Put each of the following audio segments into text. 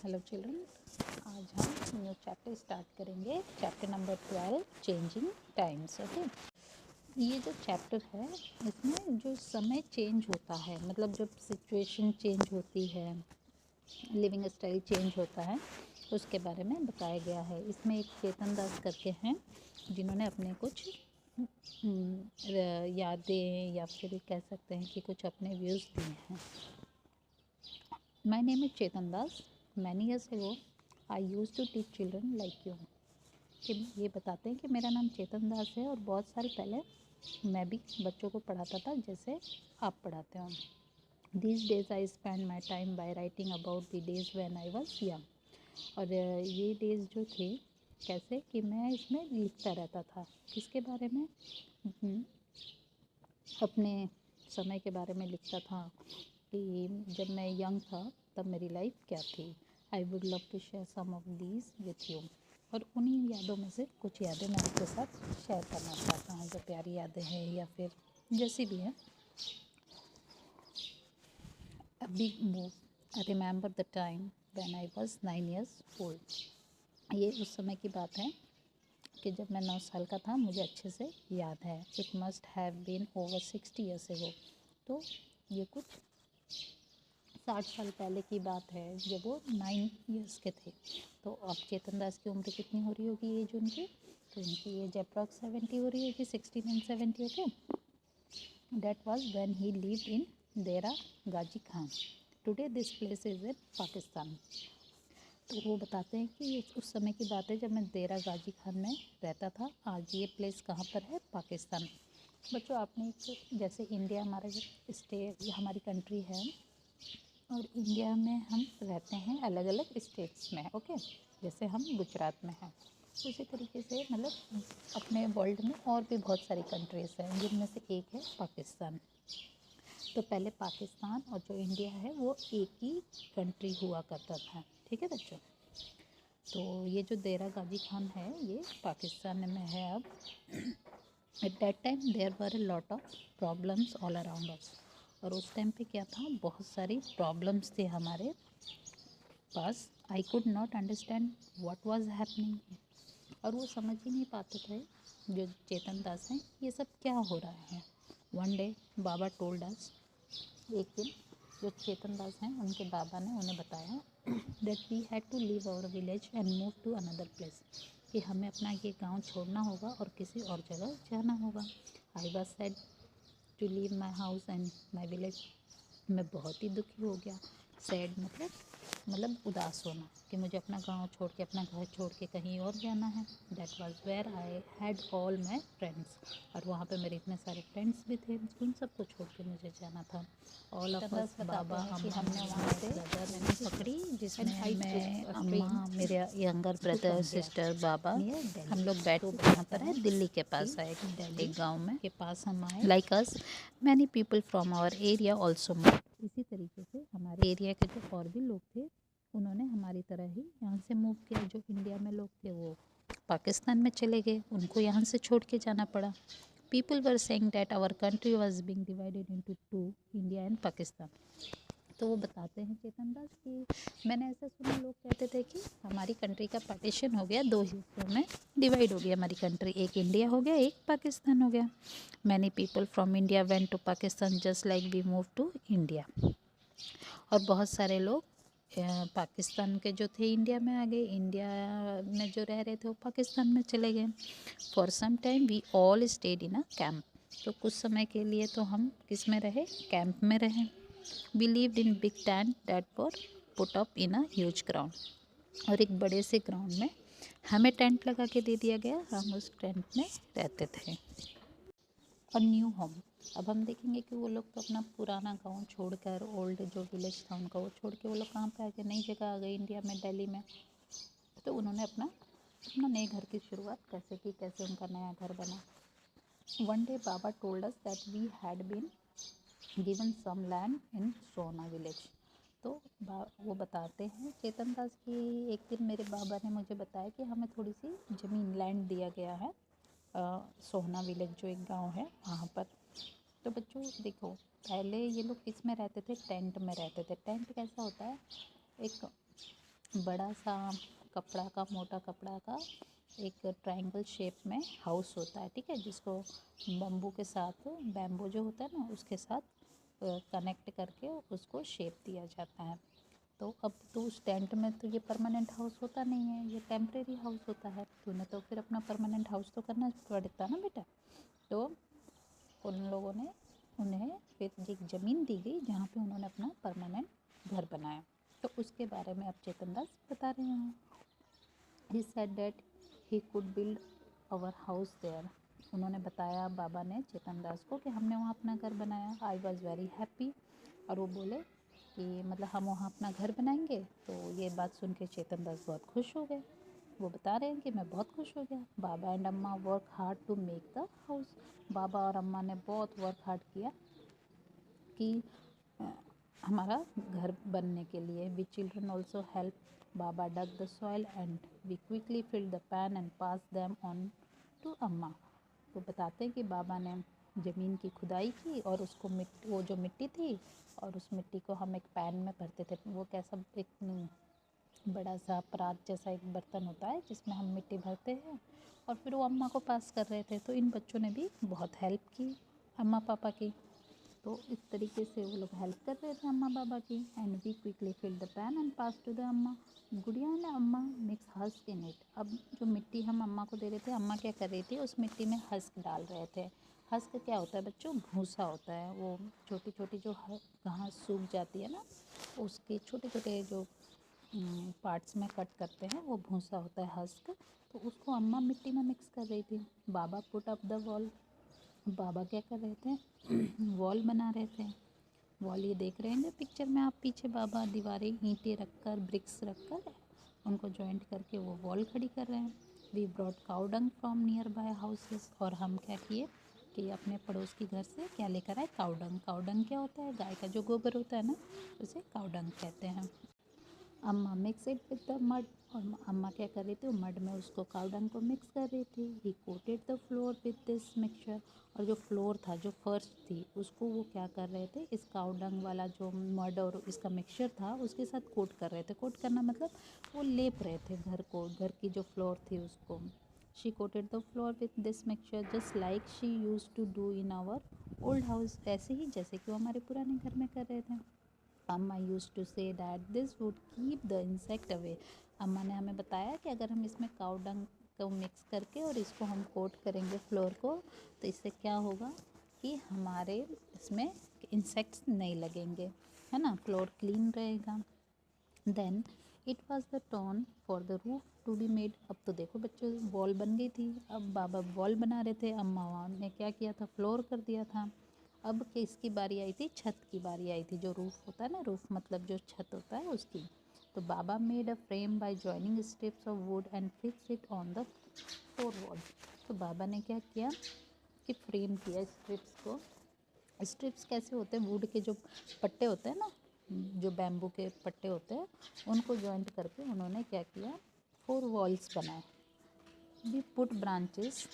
Hello children, आज हम new chapter start करेंगे। Chapter number 12 changing times. Okay, ये जो चैप्टर है इसमें जो समय चेंज होता है, मतलब जब सिचुएशन चेंज होती है, लिविंग स्टाइल चेंज होता है, उसके बारे में बताया गया है। इसमें एक चेतन दास करके हैं जिन्होंने अपने कुछ यादें या फिर कह सकते हैं कि कुछ अपने व्यूज़ दिए हैं। My name is Chetan Das. Many years ago I use to teach children like you. कि ये बताते हैं कि मेरा नाम चेतन दास है और बहुत साल पहले मैं भी बच्चों को पढ़ाता था जैसे आप पढ़ाते हो। These days I spend my time by writing about the days when I was young. और ये डेज जो थे कैसे कि मैं इसमें लिखता रहता था। किसके बारे में? अपने समय के बारे में लिखता था कि जब मैं यंग था तब मेरी लाइफ क्या थी। I would love to share some of these with you. और उन्हीं यादों में से कुछ यादें मैं आपके साथ शेयर करना चाहता हूँ, जो प्यारी यादें हैं या फिर जैसी भी हैं। A big move, I remember the time when I was 9 years old. ये उस समय की बात है कि जब मैं 9 साल का था, मुझे अच्छे से याद है। It must have been over 60 years ago। तो ये कुछ 60 साल पहले की बात है जब वो 9 years के थे। तो अब चेतन दास की उम्र कितनी हो रही होगी एज उनकी? तो उनकी एज अप्रॉक्स 70 हो रही होगी, 16 and 70। Okay, that was when he lived in Dera Ghazi Khan. Today this place is in Pakistan. तो वो बताते हैं कि ये उस समय की बात है जब मैं देरा गाजी खान में रहता था। आज ये प्लेस कहाँ पर है? पाकिस्तान। बच्चों, आपने एक जैसे इंडिया हमारा स्टेट, हमारी कंट्री है और इंडिया में हम रहते हैं अलग अलग स्टेट्स में। ओके, जैसे हम गुजरात में हैं, उसी तरीके से मतलब अपने वर्ल्ड में और भी बहुत सारी कंट्रीज़ हैं जिनमें से एक है पाकिस्तान। तो पहले पाकिस्तान और जो इंडिया है वो एक ही कंट्री हुआ करता था। ठीक है बच्चों, तो ये जो देरा गाजी खान है ये पाकिस्तान में है अब। At that time there were a lot of problems all around us. और उस टाइम पे क्या था, बहुत सारी प्रॉब्लम्स थे हमारे पास। I could not understand what was happening. और वो समझ ही नहीं पाते थे, जो चेतन दास हैं, ये सब क्या हो रहा है। वन डे बाबा टोल्ड अस, एक दिन जो चेतन दास हैं उनके बाबा ने उन्हें बताया that we had to leave our village and move to another place, कि हमें अपना ये गांव छोड़ना होगा और किसी और जगह जाना होगा। I was sad to leave my house and my village. मैं बहुत ही दुखी हो गया। सैड मतलब उदास होना, कि मुझे अपना गांव छोड़ के, अपना घर छोड़ के कहीं और जाना है। That was where I had all my friends. और वहाँ पे मेरे इतने सारे फ्रेंड्स भी थे, उन सबको छोड़ के मुझे जाना था। ऑल ऑफ अस, बाबा, अम्मा, हमने वहाँ से ट्रेन पकड़ी जिसमें मैं, अम्मा, मेरे यंगर ब्रदर, सिस्टर, बाबा, हम लोग बैठ के यहाँ पर है दिल्ली के पास है, एक गाँव में के पास हम आए। Like us many people from our area also move. इसी तरीके से हमारे एरिया के जो और भी लोग थे उन्होंने हमारी तरह ही यहाँ से मूव किया। जो इंडिया में लोग थे वो पाकिस्तान में चले गए, उनको यहाँ से छोड़ के जाना पड़ा। People were saying that our country was being divided into two, India and Pakistan. तो वो बताते हैं चेतन दास कि मैंने ऐसा सुना, लोग कहते थे कि हमारी कंट्री का पार्टीशन हो गया, दो हिस्सों में डिवाइड हो गया हमारी कंट्री, एक इंडिया हो गया, एक पाकिस्तान हो गया। Many people from India went to Pakistan just like we move to India. और बहुत सारे लोग पाकिस्तान के जो थे इंडिया में आ गए, इंडिया में जो रह रहे थे वो पाकिस्तान में चले गए। For some time we all stayed in a camp. तो कुछ समय के लिए तो हम किस में रहे? कैंप में रहे। We lived in big tent that were put up in a huge ground. और एक बड़े से ग्राउंड में हमें टेंट लगा के दे दिया गया, हम उस टेंट में रहते थे। और न्यू होम, अब हम देखेंगे कि वो लोग तो अपना पुराना गांव छोड़कर, ओल्ड जो विलेज था उनका, वो छोड़ के वो लोग कहाँ पे आ गए? नई जगह आ गए, इंडिया में, दिल्ली में। तो उन्होंने अपना अपना नए घर की शुरुआत कैसे की, कैसे उनका नया घर बना। One day Baba told us that we had been given some land in Sona village. तो वो बताते हैं चेतन दास की, एक दिन मेरे बाबा ने मुझे बताया कि हमें थोड़ी सी ज़मीन, लैंड दिया गया है सोहना विलेज जो एक गांव है वहाँ पर। तो बच्चों देखो, पहले ये लोग किस में रहते थे? टेंट में रहते थे। टेंट कैसा होता है? एक बड़ा सा कपड़ा का, मोटा कपड़ा का एक ट्रायंगल शेप में हाउस होता है, ठीक है, जिसको बम्बू के साथ, बैम्बू जो होता है ना उसके साथ कनेक्ट करके उसको शेप दिया जाता है। तो अब तो उस टेंट में तो ये परमानेंट हाउस होता नहीं है, ये टेम्परेरी हाउस होता है। तूने तो फिर अपना परमानेंट हाउस तो करना पड़ता ना बेटा। तो उन लोगों ने उन्हें फिर एक ज़मीन दी गई जहाँ पे उन्होंने अपना परमानेंट घर बनाया। तो उसके बारे में अब चेतन दास बता रहे हैं। He said that he could build our house there. उन्होंने बताया, बाबा ने चेतन दास को, कि हमने वहाँ अपना घर बनाया। I was very happy. और वो बोले कि मतलब हम वहाँ अपना घर बनाएंगे। तो ये बात सुन के चेतन दास बहुत खुश हो गए। वो बता रहे हैं कि मैं बहुत खुश हो गया। Baba and Amma work hard to make the house. बाबा और अम्मा ने बहुत वर्क हार्ड किया कि हमारा घर बनने के लिए। We children also help. Baba dug the soil and we quickly filled the pan and pass them on to Amma. तो बताते हैं कि बाबा ने ज़मीन की खुदाई की और उसको वो जो मिट्टी थी, और उस मिट्टी को हम एक पैन में भरते थे। वो कैसा, एक बड़ा सा परात जैसा एक बर्तन होता है जिसमें हम मिट्टी भरते हैं, और फिर वो अम्मा को पास कर रहे थे। तो इन बच्चों ने भी बहुत हेल्प की अम्मा पापा की। तो इस तरीके से वो लोग हेल्प कर रहे थे अम्मा बाबा की। And we quickly fill the pan and pass to the Amma. Gudiya and अम्मा मिक्स हस्क इन इट। अब जो मिट्टी हम अम्मा को दे रहे थे, अम्मा क्या कर रही थी, उस मिट्टी में हस्क डाल रहे थे। हस्क क्या होता है बच्चों? भूसा होता है। वो छोटी छोटी जो घास सूख जाती है ना, उसके छोटे छोटे जो पार्ट्स में कट करते हैं, वो भूसा होता है, हस्क। तो उसको अम्मा मिट्टी में मिक्स कर रही थी। बाबा पुट अप द वॉल। बाबा क्या कर रहे थे? वॉल बना रहे थे। वॉल ये देख रहे हैं जो पिक्चर में आप पीछे, बाबा दीवारें ईंटें रखकर, ब्रिक्स रखकर उनको जॉइंट करके वो वॉल खड़ी कर रहे हैं। We brought cow dung from nearby houses. और हम क्या किए कि अपने पड़ोस की घर से क्या लेकर आए? Cow dung. काउ डंग क्या होता है? गाय का जो गोबर होता है ना, उसे काउ डंग कहते हैं। अम्मा mix it with the mud. और अम्मा क्या कर रही थी? मड में उसको काउडंग को मिक्स कर रही थी। ही coated the floor with this mixture. और जो फ्लोर था, जो फर्श थी, उसको वो क्या कर रहे थे? इस काउडंग वाला जो मड और इसका मिक्सचर था उसके साथ कोट कर रहे थे। कोट करना मतलब वो लेप रहे थे घर को, घर की जो फ्लोर थी उसको। She coated the floor with this mixture just like she use to do in our old house. ऐसे ही जैसे कि वो हमारे पुराने घर में कर रहे थे। Amma use to say that this would keep the insect away. अम्मा ने हमें बताया कि अगर हम इसमें काउ डंग को मिक्स करके और इसको हम कोट करेंगे फ्लोर को, तो इससे क्या होगा कि हमारे इसमें इंसेक्ट्स नहीं लगेंगे, है ना, फ्लोर क्लीन रहेगा। Then it was the turn for the roof to be made. अब तो देखो बच्चों, वॉल बन गई थी। अब बाबा वॉल बना रहे थे, अम्मा ने क्या किया था? फ्लोर कर दिया था। अब किसकी बारी आई थी? छत की बारी आई थी। जो रूफ होता है ना, रूफ मतलब जो छत होता है उसकी। तो Baba made a frame by joining strips of wood and fix it on the four wall. तो बाबा ने क्या किया कि फ्रेम किया स्ट्रिप्स को। स्ट्रिप्स कैसे होते हैं? वुड के जो पट्टे होते हैं ना, जो बैम्बू के पट्टे होते हैं, उनको जॉइंट करके उन्होंने क्या किया? फोर वॉल्स बनाए। We put branches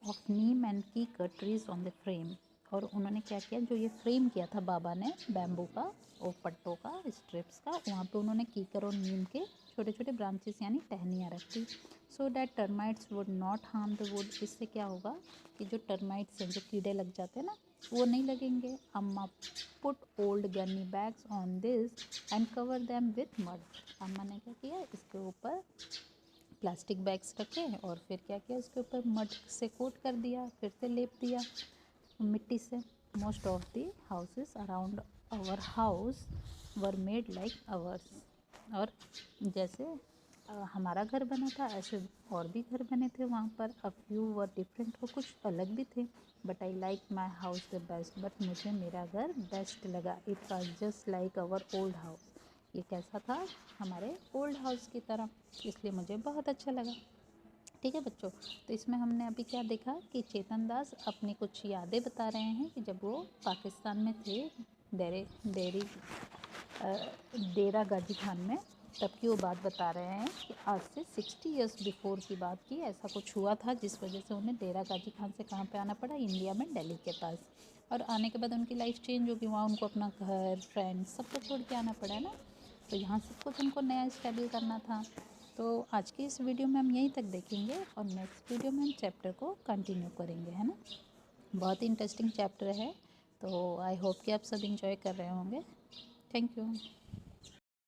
of neem and kikar trees on the frame. और उन्होंने क्या किया? जो ये फ्रेम किया था बाबा ने बैम्बू का और पट्टों का, स्ट्रिप्स का, वहाँ पे उन्होंने कीकर और नीम के छोटे छोटे ब्रांचेस यानी टहनियाँ रखी। So that termites would not harm the wood. इससे क्या होगा कि जो टर्माइट्स हैं, जो कीड़े लग जाते हैं ना, वो नहीं लगेंगे। Amma put old gunny bags on this and cover them with mud. अम्मा ने क्या किया? इसके ऊपर प्लास्टिक बैग्स रखे और फिर क्या किया? उसके ऊपर मड से कोट कर दिया, फिर से लेप दिया मिट्टी से। Most of the houses around our house were made like ours. और जैसे हमारा घर बना था, ऐसे और भी घर बने थे वहाँ पर। अ फ्यू वर डिफरेंट, और कुछ अलग भी थे। But I like my house the best. But मुझे मेरा घर बेस्ट लगा। It was just like our old house. ये कैसा था? हमारे ओल्ड हाउस की तरह, इसलिए मुझे बहुत अच्छा लगा। ठीक है बच्चों, तो इसमें हमने अभी क्या देखा कि चेतन दास अपनी कुछ यादें बता रहे हैं कि जब वो पाकिस्तान में थे, डेरा गाजी खान में, तब की वो बात बता रहे हैं कि आज से 60 ईयर्स बिफोर की बात की ऐसा कुछ हुआ था, जिस वजह से उन्हें डेरा गाजी खान से कहाँ पे आना पड़ा? इंडिया में, दिल्ली के पास। और आने के बाद उनकी लाइफ चेंज होगी, वहाँ उनको अपना घर, फ्रेंड्स, सबको छोड़ के आना पड़ा है ना। तो यहाँ सब कुछ उनको नया स्टेबल करना था। तो आज की इस वीडियो में हम यहीं तक देखेंगे और नेक्स्ट वीडियो में हम चैप्टर को कंटिन्यू करेंगे, है ना। बहुत इंटरेस्टिंग चैप्टर है, तो आई होप कि आप सब इंजॉय कर रहे होंगे। Thank you.